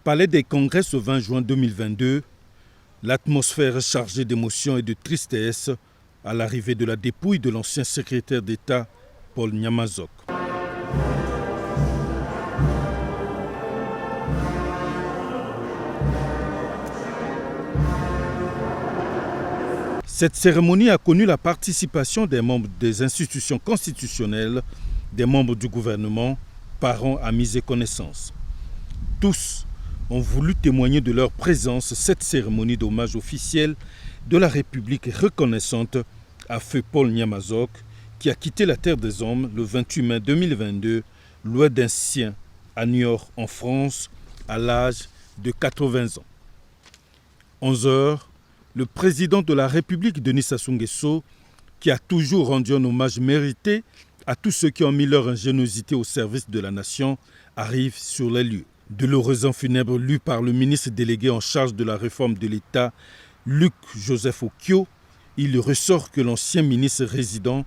Palais des Congrès ce 20 juin 2022, l'atmosphère est chargée d'émotion et de tristesse à l'arrivée de la dépouille de l'ancien secrétaire d'État Paul Nyamazok. Cette cérémonie a connu la participation des membres des institutions constitutionnelles, des membres du gouvernement, parents, amis et connaissances. Tous ont voulu témoigner de leur présence. Cette cérémonie d'hommage officiel de la République reconnaissante à feu Paul Nyamazok, qui a quitté la terre des hommes le 28 mai 2022, loin d'un sien, à Niort, en France, à l'âge de 80 ans. 11 heures, le président de la République, Denis Sassou Nguesso, qui a toujours rendu un hommage mérité à tous ceux qui ont mis leur ingéniosité au service de la nation, arrive sur les lieux. De l'oraison funèbre lu par le ministre délégué en charge de la réforme de l'État, Luc Joseph Okio, il ressort que l'ancien ministre résident,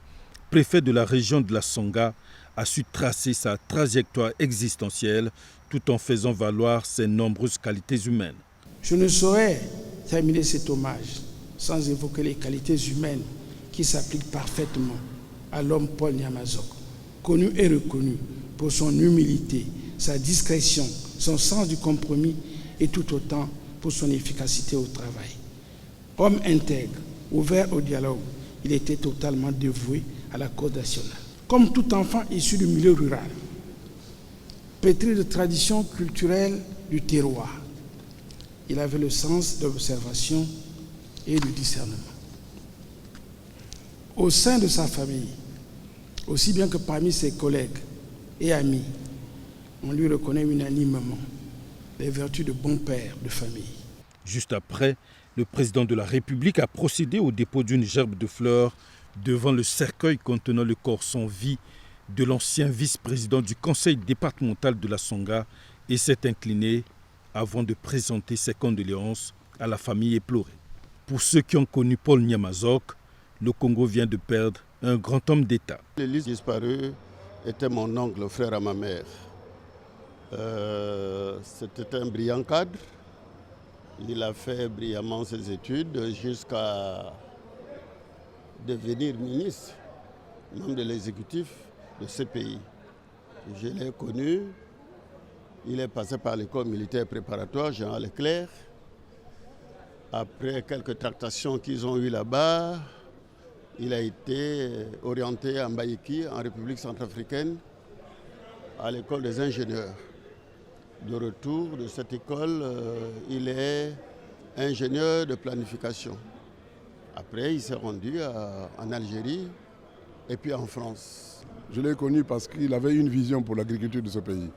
préfet de la région de la Songa, a su tracer sa trajectoire existentielle tout en faisant valoir ses nombreuses qualités humaines. Je ne saurais terminer cet hommage sans évoquer les qualités humaines qui s'appliquent parfaitement à l'homme Paul Nyamazok, connu et reconnu pour son humilité, sa discrétion, son sens du compromis et tout autant pour son efficacité au travail. Homme intègre, ouvert au dialogue, il était totalement dévoué à la cause nationale. Comme tout enfant issu du milieu rural, pétri de traditions culturelles du terroir, il avait le sens de l'observation et du discernement. Au sein de sa famille, aussi bien que parmi ses collègues et amis, on lui reconnaît unanimement les vertus de bon père de famille. Juste après, le président de la République a procédé au dépôt d'une gerbe de fleurs devant le cercueil contenant le corps sans vie de l'ancien vice-président du conseil départemental de la Songa et s'est incliné avant de présenter ses condoléances à la famille éplorée. Pour ceux qui ont connu Paul Nyamazok, le Congo vient de perdre un grand homme d'État. L'Élise disparu était mon oncle, frère à ma mère. C'était un brillant cadre. Il a fait brillamment ses études jusqu'à devenir ministre, membre de l'exécutif de ce pays. Je l'ai connu. Il est passé par l'école militaire préparatoire, Jean Leclerc. Après quelques tractations qu'ils ont eues là-bas, il a été orienté à Mbaïki, en République centrafricaine, à l'école des ingénieurs. De retour de cette école, il est ingénieur de planification. Après, il s'est rendu en Algérie et puis en France. Je l'ai connu parce qu'il avait une vision pour l'agriculture de ce pays.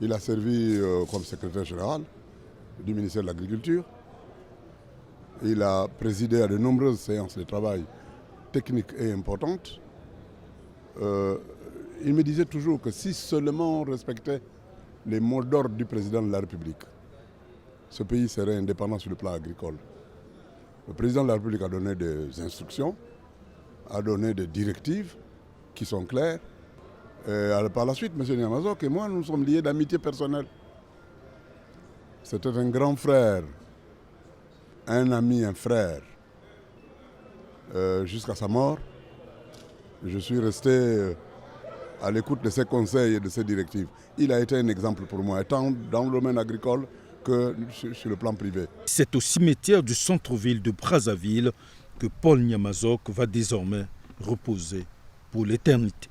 Il a servi comme secrétaire général du ministère de l'Agriculture. Il a présidé à de nombreuses séances de travail techniques et importantes. Il me disait toujours que si seulement on respectait les mots d'ordre du président de la République, ce pays serait indépendant sur le plan agricole. Le président de la République a donné des instructions, a donné des directives qui sont claires. Par la suite, M. Nyamazok et moi, nous sommes liés d'amitié personnelle. C'était un grand frère, un ami, un frère. Jusqu'à sa mort, je suis resté à l'écoute de ses conseils et de ses directives. Il a été un exemple pour moi, tant dans le domaine agricole que sur le plan privé. C'est au cimetière du centre-ville de Brazzaville que Paul Nyamazok va désormais reposer pour l'éternité.